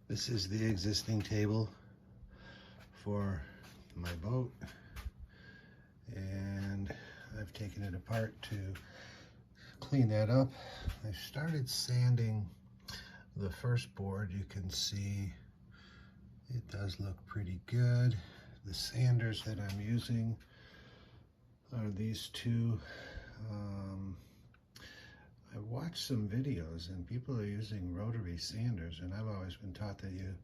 This is the existing table for my boat, and I've taken it apart to clean that up. I started sanding the first board. You can see it does look pretty good. The sanders that I'm using are these two. I watched some videos and people are using rotary sanders, and I've always been taught that you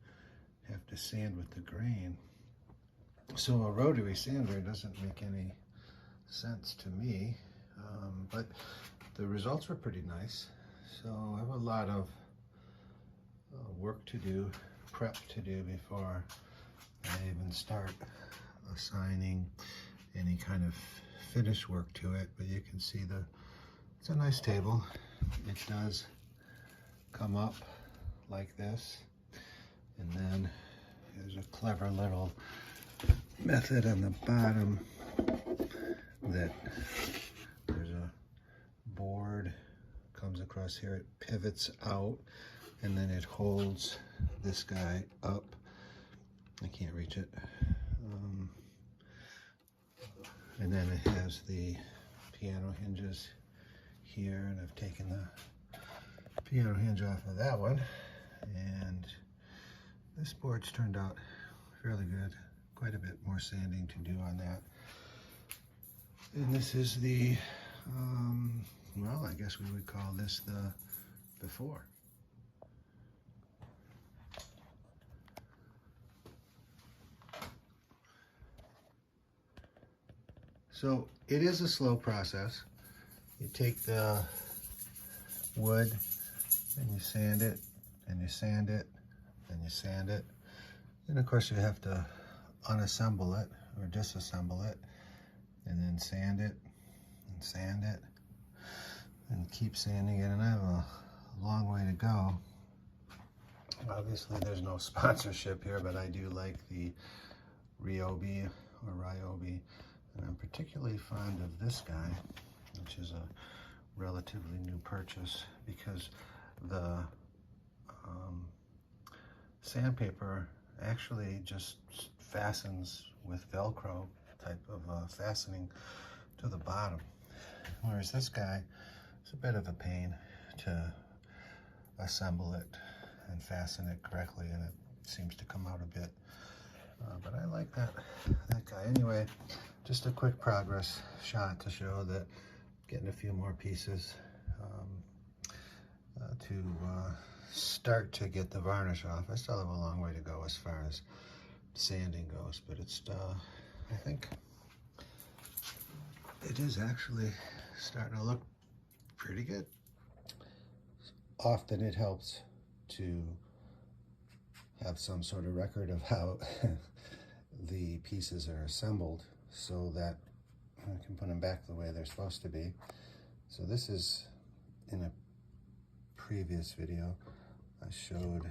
have to sand with the grain. So a rotary sander doesn't make any sense to me, but the results were pretty nice. So I have a lot of work to do, prep to do before I even start assigning any kind of finish work to it. But you can see it's a nice table. It does come up like this, and then there's a clever little method on the bottom that there's a board comes across here. It pivots out, and then it holds this guy up. I can't reach it. And then it has the piano hinges here, and I've taken the piano hinge off of that one, and this board's turned out fairly good. Quite a bit more sanding to do on that. And this is the, well, I guess we would call this the before. So it is a slow process. You take the wood and you sand it, and you sand it, and you sand it. And of course you have to unassemble it or disassemble it, and then sand it, and keep sanding it. And I have a long way to go. Obviously there's no sponsorship here, but I do like the Ryobi or Ryobi, and I'm particularly fond of this guy, which is a relatively new purchase, because the sandpaper actually just fastens with Velcro type of fastening to the bottom, whereas this guy is a bit of a pain to assemble it and fasten it correctly, and it seems to come out a bit, but I like that guy. Anyway, just a quick progress shot to show that getting a few more pieces to start to get the varnish off. I still have a long way to go as far as sanding goes, but it's I think it is actually starting to look pretty good. Often it helps to have some sort of record of how the pieces are assembled, so that I can put them back the way they're supposed to be. So this is, in a previous video, I showed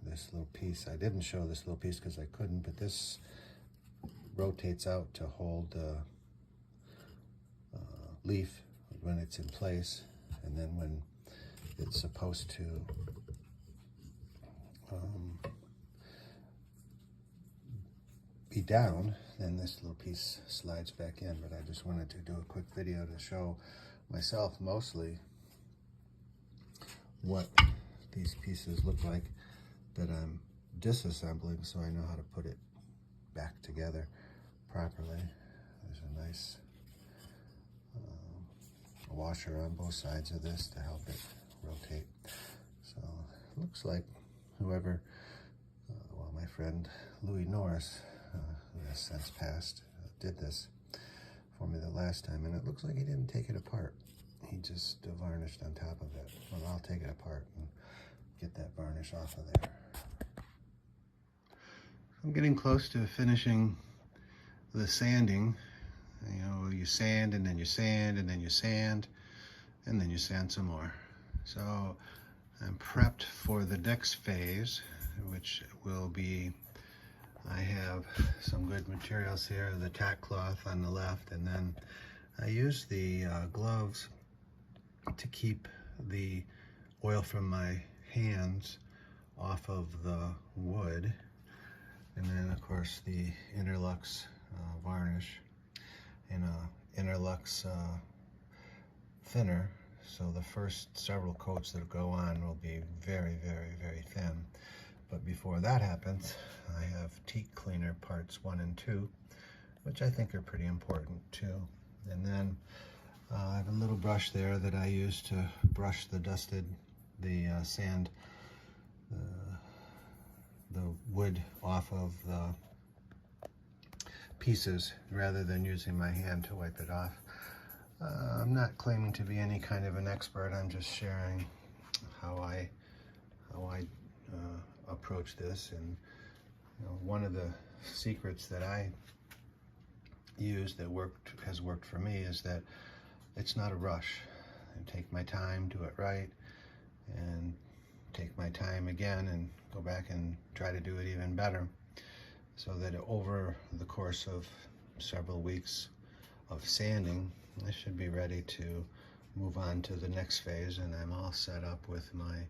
this little piece. I didn't show this little piece because I couldn't, but this rotates out to hold the leaf when it's in place, and then when it's supposed to be down, then this little piece slides back in. But I just wanted to do a quick video to show myself mostly what these pieces look like that I'm disassembling, so I know how to put it back together properly. There's a nice washer on both sides of this to help it rotate. So it looks like whoever, well, my friend Louis Norris, who has since passed, did this for me the last time, and it looks like he didn't take it apart. He just varnished on top of it. Well, I'll take it apart and get that varnish off of there. I'm getting close to finishing the sanding. You know, you sand, and then you sand, and then you sand, and then you sand some more. So I'm prepped for the next phase, which will be, I have some good materials here, the tack cloth on the left, and then I use the gloves to keep the oil from my hands off of the wood, and then of course the Interlux varnish and a Interlux thinner. So the first several coats that go on will be very, very, very thin. But before that happens, I have teak cleaner parts 1 and 2, which I think are pretty important too. And then I have a little brush there that I use to brush the sand, the wood off of the pieces rather than using my hand to wipe it off. I'm not claiming to be any kind of an expert. I'm just sharing how I approach this. And one of the secrets that I use that has worked for me is that it's not a rush. I take my time, do it right, and take my time again and go back and try to do it even better, so that over the course of several weeks of sanding, I should be ready to move on to the next phase, and I'm all set up with my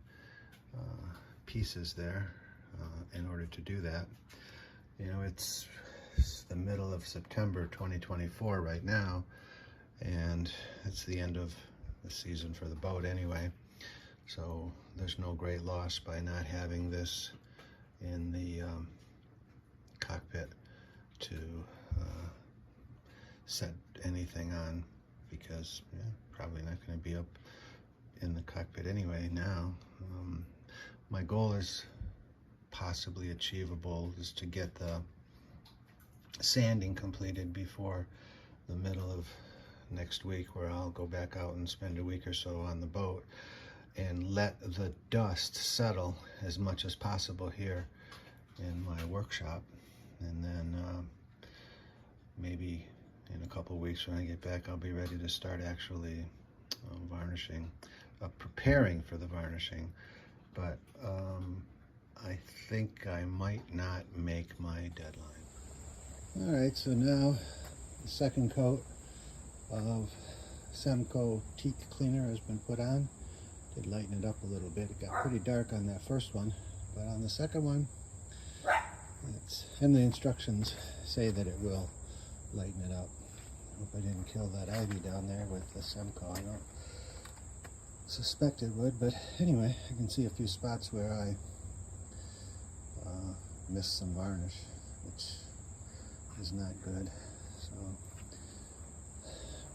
pieces there in order to do that. It's the middle of September 2024 right now, and it's the end of the season for the boat anyway, so there's no great loss by not having this in the cockpit to set anything on, because probably not going to be up in the cockpit anyway now. My goal is possibly achievable, is to get the sanding completed before the middle of next week, where I'll go back out and spend a week or so on the boat and let the dust settle as much as possible here in my workshop. And then maybe in a couple weeks when I get back, I'll be ready to start actually varnishing, preparing for the varnishing. But I think I might not make my deadline. All right, so now the second coat of Semco teak cleaner has been put on. Did lighten it up a little bit. It got pretty dark on that first one, but on the second one, and the instructions say that it will lighten it up. Hope I didn't kill that ivy down there with the Semco. I don't suspect it would, but anyway, I can see a few spots where I missed some varnish, which is not good. So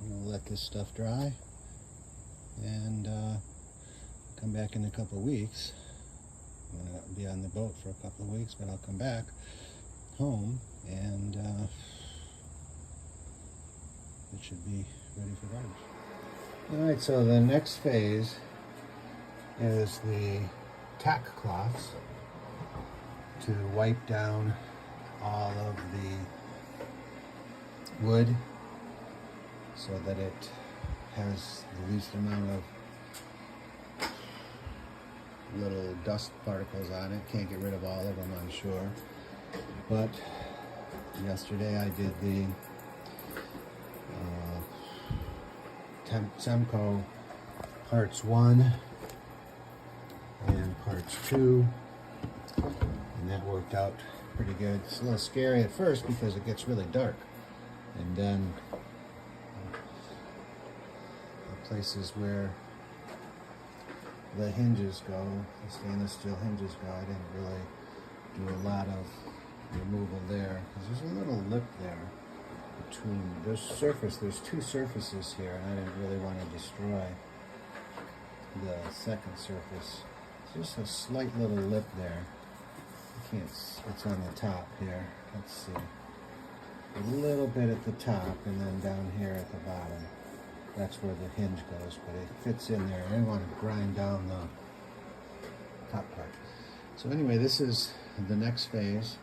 I'm gonna let this stuff dry and come back in a couple of weeks. I'm gonna be on the boat for a couple of weeks, but I'll come back home and it should be ready for varnish. All right, so the next phase is the tack cloths to wipe down all of the wood so that it has the least amount of little dust particles on it. Can't get rid of all of them, I'm sure. But yesterday I did the Semco parts 1 and parts 2, and that worked out pretty good. It's a little scary at first because it gets really dark, and then the places where the hinges go, the stainless steel hinges go, I didn't really do a lot of removal there, because there's a little lip there between there's two surfaces here, and I didn't really want to destroy the second surface. It's just a slight little lip there. You can't, it's on the top here. Let's see. A little bit at the top, and then down here at the bottom. That's where the hinge goes, but it fits in there. I didn't want to grind down the top part. So anyway, this is the next phase,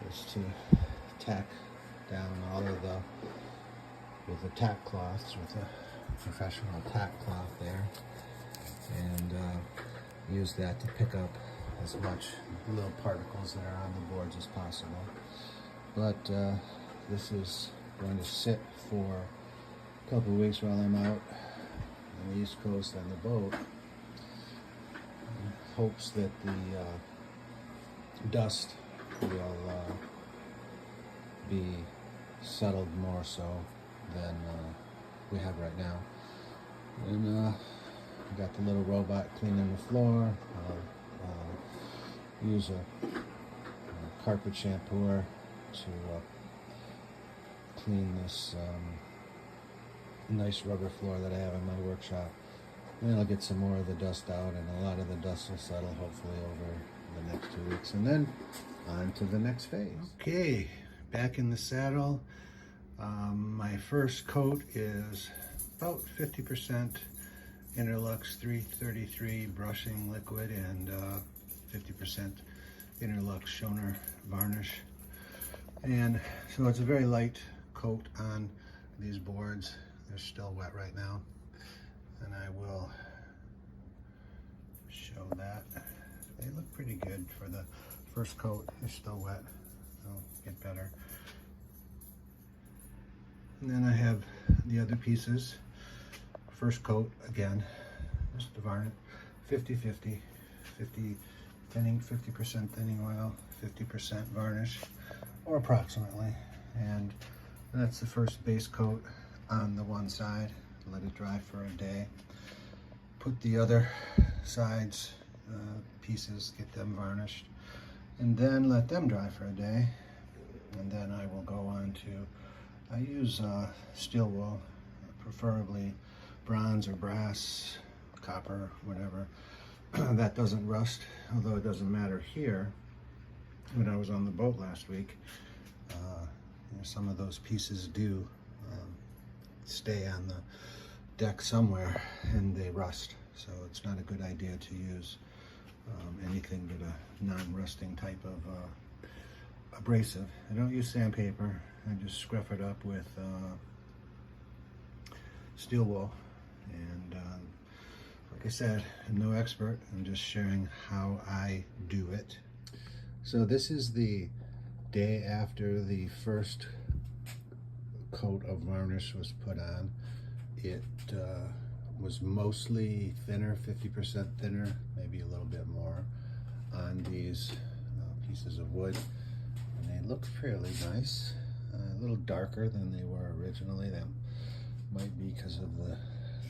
is to tack down all of with the tack cloths, with a professional tack cloth there, and use that to pick up as much little particles that are on the boards as possible. But this is going to sit for a couple of weeks while I'm out on the East Coast on the boat. hopes that the dust will be settled more so than we have right now. And we got the little robot cleaning the floor. I'll use a carpet shampooer to clean this nice rubber floor that I have in my workshop. And then I'll get some more of the dust out, and a lot of the dust will settle hopefully over the next 2 weeks, and then on to the next phase. Okay, back in the saddle. My first coat is about 50% Interlux 333 brushing liquid and 50% Interlux Schoner varnish. And so it's a very light coat on these boards. They're still wet right now, and I will show that. They look pretty good for the first coat. They're still wet. They'll get better. And then I have the other pieces. First coat, again, just the varnish, 50-50, 50 thinning, 50% thinning oil, 50% varnish, or approximately. And that's the first base coat on the one side. Let it dry for a day. Put the other sides, pieces, get them varnished, and then let them dry for a day. And then I will go on to, I use steel wool, preferably bronze or brass, copper, whatever. That doesn't rust, although it doesn't matter here. When I was on the boat last week, some of those pieces do stay on the deck somewhere and they rust. So it's not a good idea to use anything but a non-rusting type of abrasive. I don't use sandpaper. I just scruff it up with steel wool. And like I said, I'm no expert. I'm just sharing how I do it. So this is the day after the first coat of varnish was put on. It was mostly thinner, 50% thinner, maybe a little bit more on these pieces of wood. And they look fairly nice, a little darker than they were originally. That might be because of the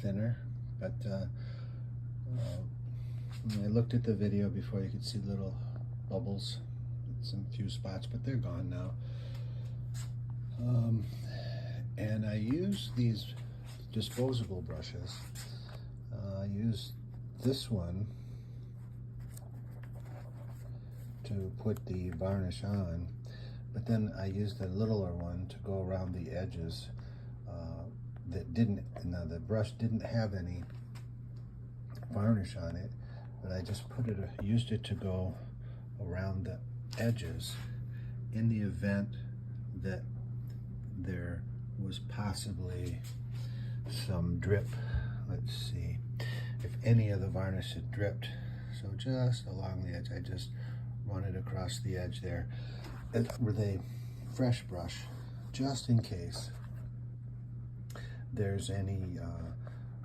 thinner, but when I looked at the video before, you could see little bubbles, some few spots, but they're gone now. And I use these disposable brushes. I use this one to put the varnish on, but then I used a littler one to go around the edges that didn't, now the brush didn't have any varnish on it, but I just put it, used it to go around the edges in the event that there was possibly some drip. Let's see if any of the varnish had dripped. So just along the edge, I just run it across the edge there with a fresh brush, just in case there's any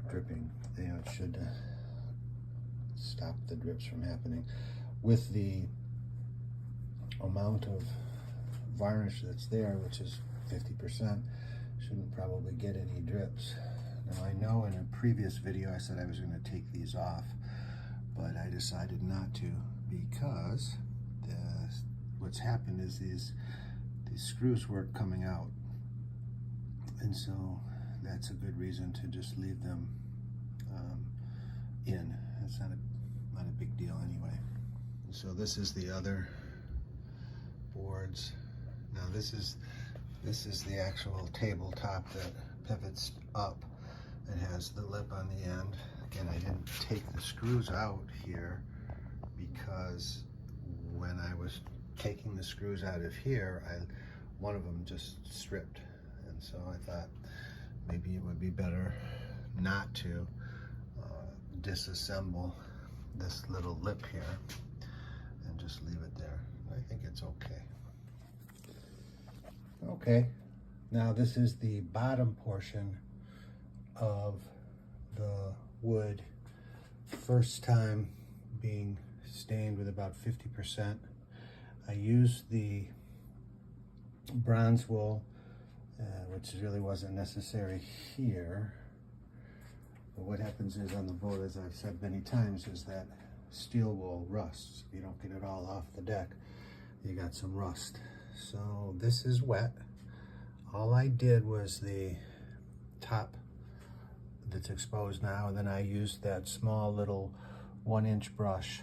dripping. You know, it should stop the drips from happening. With the amount of varnish that's there, which is 50%, shouldn't probably get any drips. Now I know in a previous video I said I was going to take these off, but I decided not to because what's happened is these screws weren't coming out, and so that's a good reason to just leave them in. It's not a big deal anyway. So this is the other boards. Now this is the actual tabletop that pivots up and has the lip on the end. Again, I didn't take the screws out here because when I was taking the screws out of here, one of them just stripped, and so I thought maybe it would be better not to disassemble this little lip here and just leave it there. I think it's okay. Okay, now this is the bottom portion of the wood, first time being stained with about 50%. I used the bronze wool, which really wasn't necessary here. But what happens is on the boat, as I've said many times, is that steel wool rusts. If you don't get it all off the deck, you got some rust. So this is wet. All I did was the top that's exposed now, and then I used that small little 1-inch brush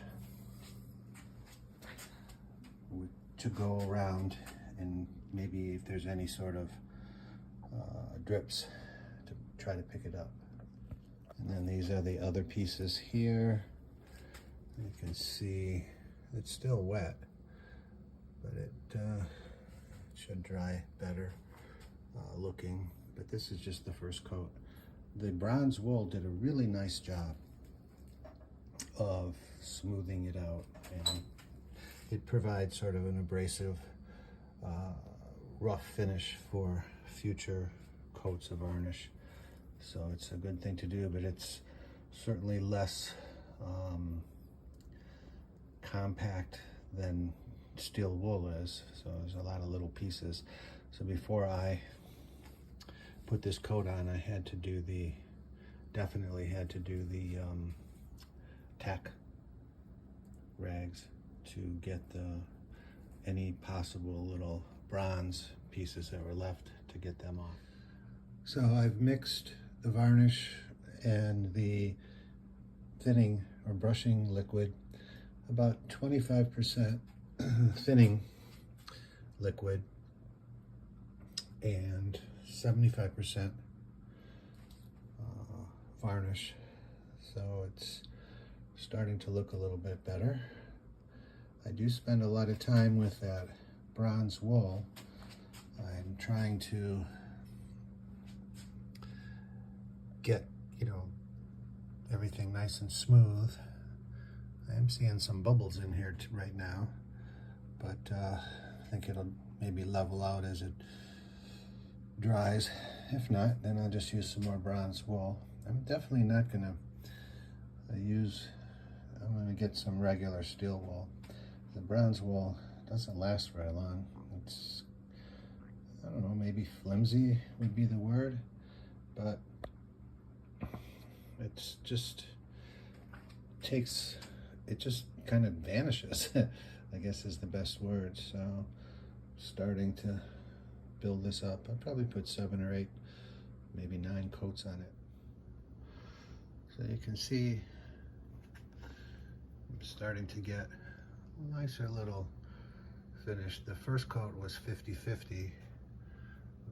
to go around, and maybe if there's any sort of drips, to try to pick it up. And then these are the other pieces here. You can see it's still wet, but it should dry better looking. But this is just the first coat. The bronze wool did a really nice job of smoothing it out, and it provides sort of an abrasive, rough finish for future coats of varnish. So it's a good thing to do, but it's certainly less compact than steel wool is. So there's a lot of little pieces. So before I put this coat on, I had to do definitely had to do the tack rags to get any possible little bronze pieces that were left, to get them off. So I've mixed the varnish and the thinning or brushing liquid, about 25% thinning liquid and 75% varnish. So it's starting to look a little bit better. I do spend a lot of time with that bronze wool. I'm trying to get, everything nice and smooth. I am seeing some bubbles in here right now, but I think it'll maybe level out as it dries. If not, then I'll just use some more bronze wool. I'm definitely not gonna I'm gonna get some regular steel wool. The bronze wool doesn't last very long. It's, I don't know, maybe flimsy would be the word, but it's just it just kind of vanishes, I guess is the best word. So starting to build this up. I'll probably put 7 or 8, maybe 9 coats on it. So you can see I'm starting to get a nicer little finish. The first coat was 50-50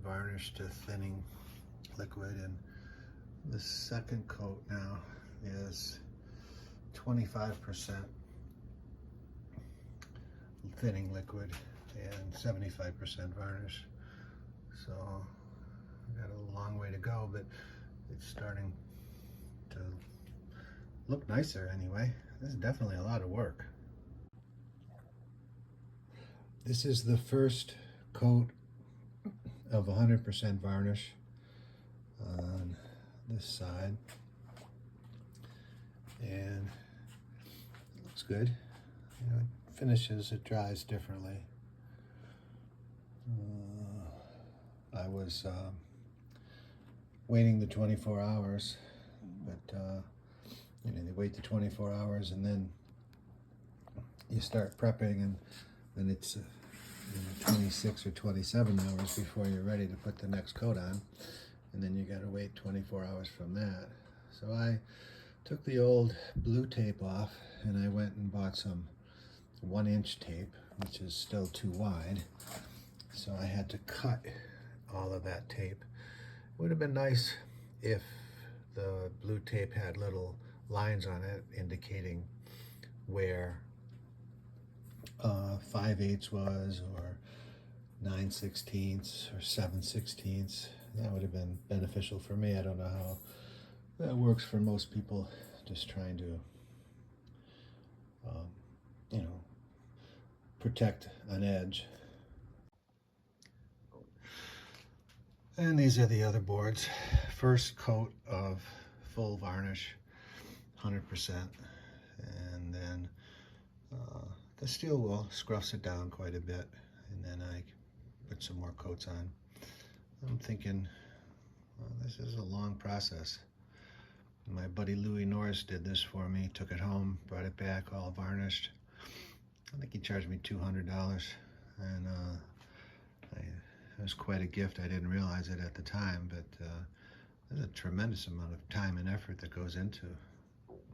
varnish to thinning liquid, and the second coat now is 25% thinning liquid and 75% varnish. So I've got a long way to go, but it's starting to look nicer anyway. This is definitely a lot of work. This is the first coat of 100% varnish on this side, and it looks good. It finishes, it dries differently. I was waiting the 24 hours, but they wait the 24 hours and then you start prepping, and then it's 26 or 27 hours before you're ready to put the next coat on, and then you got to wait 24 hours from that. So I took the old blue tape off and I went and bought some 1-inch tape, which is still too wide. So I had to cut all of that tape. It would have been nice if the blue tape had little lines on it indicating where 5/8 was, or 9/16 or 7/16. That would have been beneficial for me. I don't know how that works for most people, just trying to protect an edge. And these are the other boards. First coat of full varnish, 100%, and then the steel wool scruffs it down quite a bit, and then I put some more coats on. I'm thinking, well, this is a long process. My buddy Louis Norris did this for me, took it home, brought it back all varnished. I think he charged me $200, and it was quite a gift. I didn't realize it at the time, but there's a tremendous amount of time and effort that goes into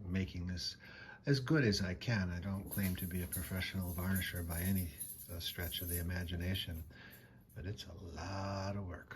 making this as good as I can. I don't claim to be a professional varnisher by any stretch of the imagination, but it's a lot of work.